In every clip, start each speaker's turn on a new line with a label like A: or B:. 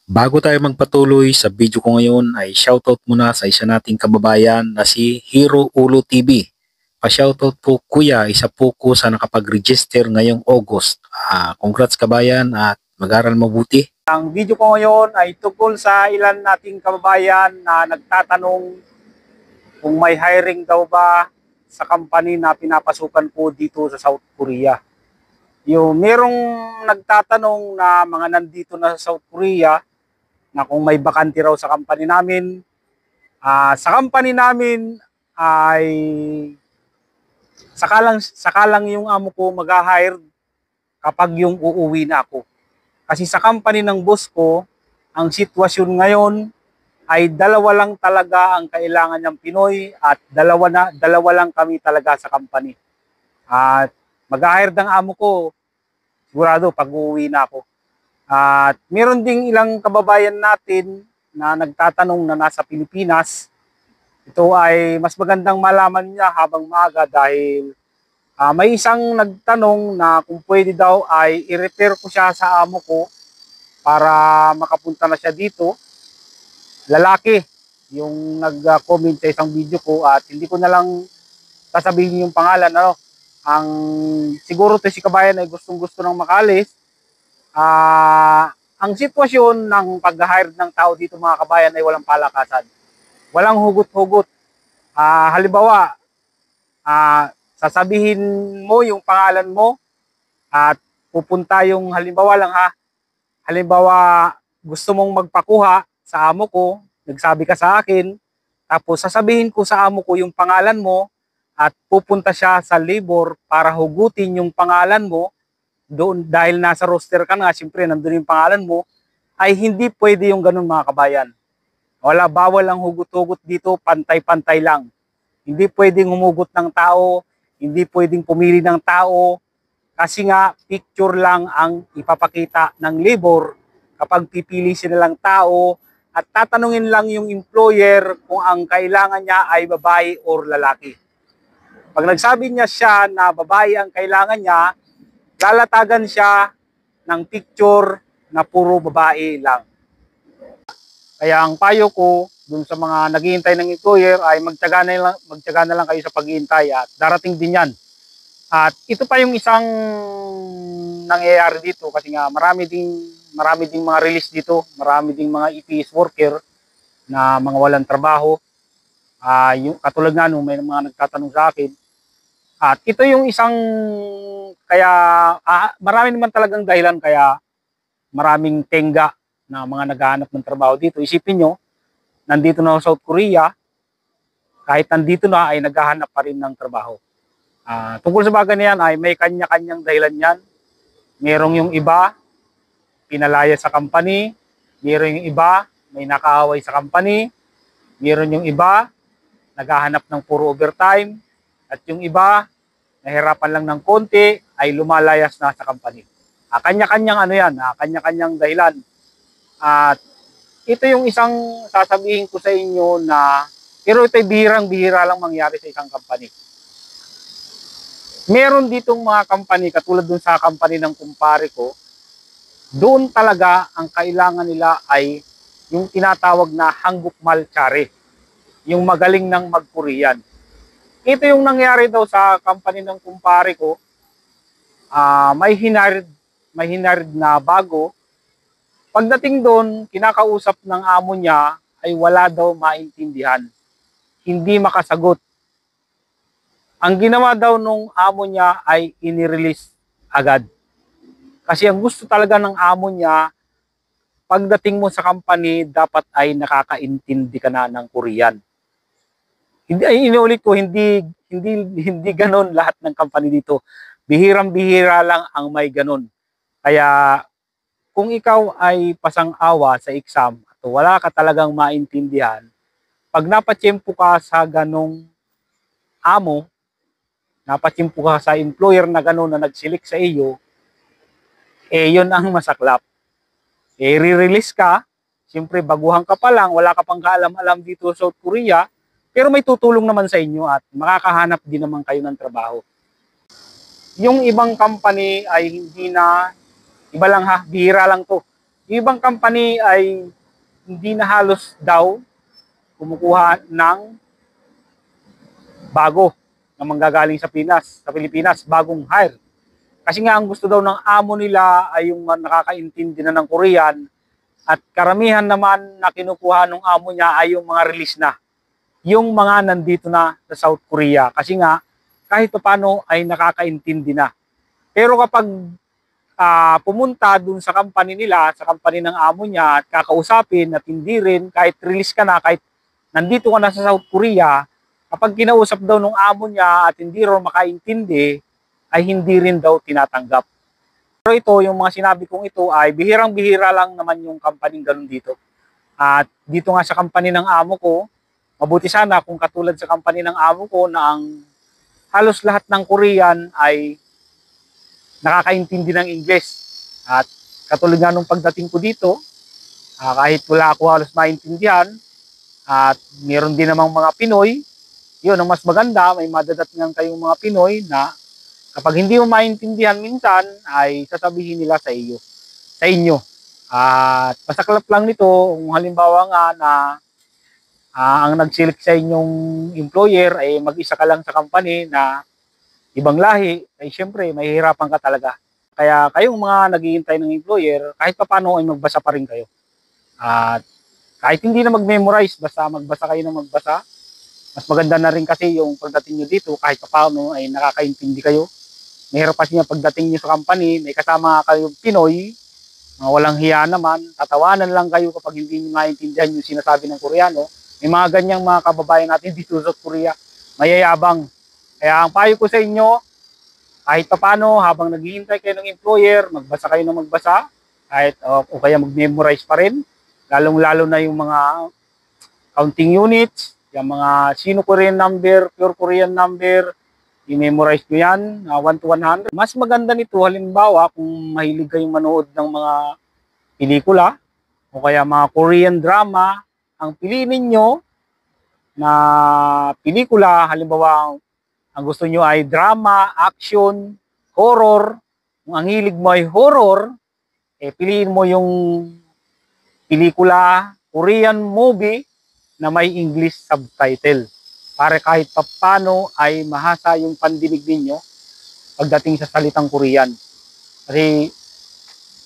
A: Bago tayo magpatuloy sa video ko ngayon ay shoutout muna sa isa nating kababayan na si Hero Ulo TV. Pa-shoutout po kuya, isa po ko sa nakapag-register ngayong August. Congrats kabayan at mag-aral mabuti. Ang video ko ngayon ay tungkol sa ilan nating kababayan na nagtatanong kung may hiring daw ba sa company na pinapasukan ko dito sa South Korea. Merong nagtatanong na mga nandito na sa South Korea na kung may bakante raw sa company namin. Sa company namin ay sakalang yung amo ko mag-hire kapag yung uuwi na ako. Kasi sa company ng boss ko, ang sitwasyon ngayon ay dalawa lang talaga ang kailangan niyang Pinoy at dalawa lang kami talaga sa company. At mag-hire ng amo ko sigurado pag uuwi na ako. At meron ding ilang kababayan natin na nagtatanong na nasa Pilipinas. Ito ay mas magandang malaman niya habang maaga dahil may isang nagtanong na kung pwede daw ay i-refer ko siya sa amo ko para makapunta na siya dito. Lalaki yung nag-comment sa isang video ko at hindi ko na lang sasabihin yung pangalan. Ang siguro to si kabayan ay gustong-gusto ng makalis. Ang sitwasyon ng pag-hire ng tao dito mga kabayan ay walang palakasan. Walang hugot-hugot. Halimbawa, sasabihin mo yung pangalan mo at pupunta yung halimbawa gusto mong magpakuha sa amo ko, nagsabi ka sa akin, tapos sasabihin ko sa amo ko yung pangalan mo at pupunta siya sa labor para hugutin yung pangalan mo. Doon dahil nasa roster ka na, siyempre nandun yung pangalan mo, ay hindi pwede yung ganun mga kabayan. Bawal ang hugot-hugot dito, pantay-pantay lang. Hindi pwedeng humugot ng tao, hindi pwedeng pumili ng tao, kasi nga picture lang ang ipapakita ng labor kapag pipili sila lang tao at tatanungin lang yung employer kung ang kailangan niya ay babae or lalaki. Pag nagsabi niya siya na babae ang kailangan niya, lalatagan siya ng picture na puro babae lang. Kaya ang payo ko dun sa mga naghihintay ng employer ay magtiyaga na lang kayo sa paghihintay at darating din yan. At ito pa yung isang nangyayari dito kasi nga marami ding mga release dito, marami ding mga EPS worker na mga walang trabaho. Yung katulad nga nung may mga nagtatanong sa akin. At ito yung isang kaya marami naman talagang dahilan kaya maraming tengga na mga naghahanap ng trabaho dito. Isipin nyo, nandito na sa South Korea, kahit nandito na ay naghahanap pa rin ng trabaho. Tungkol sa bagay na yan ay may kanya-kanyang dahilan yan. Merong yung iba, pinalaya sa company. Meron yung iba, may nakaaway sa company. Meron yung iba, naghahanap ng puro overtime. At yung iba, nahirapan lang ng konti, ay lumalayas na sa company. Kanya-kanyang kanya-kanyang dahilan. At ito yung isang sasabihin ko sa inyo na, pero ito'y bihirang-bihira lang mangyari sa isang company. Meron ditong mga company, katulad dun sa company ng kumpare ko, doon talaga ang kailangan nila ay yung tinatawag na hanggukmal chari, yung magaling ng mag-Korean. Ito yung nangyari daw sa company ng kumpare ko. May hinarid na bago. Pagdating doon, kinakausap ng amo niya ay wala daw maintindihan. Hindi makasagot. Ang ginawa daw nung amo niya ay inirelease agad. Kasi ang gusto talaga ng amo niya, pagdating mo sa company, dapat ay nakakaintindi ka na ng Korean. Inuulit ko, hindi ganoon lahat ng company dito. Bihirang-bihira lang ang may ganoon. Kaya kung ikaw ay pasang-awa sa exam at wala ka talagang maintindihan, pag napatsyempo ka sa ganong amo, napatsyempo ka sa employer na gano'n na nagsilik sa iyo, yun ang masaklap. Re-release ka, siyempre baguhan ka pa lang, wala ka pang kaalam-alam dito sa South Korea, pero may tutulong naman sa inyo at makakahanap din naman kayo ng trabaho. Yung ibang company ay hindi na, iba lang bihira lang to. Yung ibang company ay hindi na halos daw kumukuha ng bago na manggagaling sa Pilipinas, bagong hire. Kasi nga ang gusto daw ng amo nila ay yung nakakaintindi na ng Korean at karamihan naman na kinukuha ng amo niya ay yung mga release na. Yung mga nandito na sa South Korea. Kasi nga kahit paano ay nakakaintindi na. Pero kapag pumunta dun sa company nila, sa company ng amo niya at kakausapin at hindi rin, kahit release ka na, kahit nandito ka na sa South Korea, kapag kinausap daw ng amo niya at hindi rin makaintindi, ay hindi rin daw tinatanggap. Pero ito, yung mga sinabi kong ito ay bihirang-bihira lang naman yung company ganun dito. At dito nga sa company ng amo ko, mabuti sana kung katulad sa company ng amo ko na ang halos lahat ng Korean ay nakakaintindi ng English. At katulad nga nung pagdating ko dito, kahit wala ako halos maintindihan, at meron din namang mga Pinoy, yun ang mas maganda, may madadatingan kayong mga Pinoy na kapag hindi mo maintindihan minsan, ay sasabihin nila sa iyo, sa inyo. At masaklap lang nito, kung halimbawa nga na ang nag-select sa inyong employer ay mag-isa ka lang sa company na ibang lahi, ay syempre, mahihirapan ka talaga. Kaya kayong mga naghihintay ng employer, kahit paano ay magbasa pa rin kayo. At kahit hindi na mag-memorize, basta magbasa kayo ng magbasa. Mas maganda na rin kasi yung pagdating nyo dito, kahit paano ay nakakaintindi kayo. Mahirap kasi yung pagdating nyo sa company, may kasama kayong Pinoy, mga walang hiya naman, tatawanan lang kayo kapag hindi nyo maintindihan yung sinasabi ng Koreano. May mga ganyang mga kababayan natin dito sa Korea, mayayabang. Kaya ang payo ko sa inyo, kahit paano habang naghihintay kayo ng employer, magbasa kayo ng magbasa, kahit o kaya mag-memorize pa rin, lalong-lalo na yung mga counting units, yung mga sino Korean number, pure Korean number, i-memorize nyo yan, 1 to 100. Mas maganda nito, halimbawa, kung mahilig kayong manood ng mga pelikula, o kaya mga Korean drama, ang piliin ninyo na pelikula, halimbawa, ang gusto nyo ay drama, action, horror. Kung ang hilig mo ay horror, piliin mo yung pelikula, Korean movie na may English subtitle. Para kahit papano ay mahasa yung pandinig ninyo pagdating sa salitang Korean. Kasi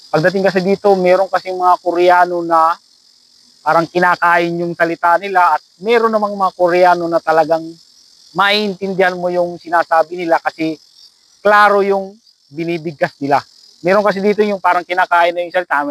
A: pagdating kasi dito, meron kasing mga Koreano na parang kinakain yung salita nila at meron namang mga Koreano na talagang maiintindihan mo yung sinasabi nila kasi klaro yung binibigkas nila. Meron kasi dito yung parang kinakain na yung salita.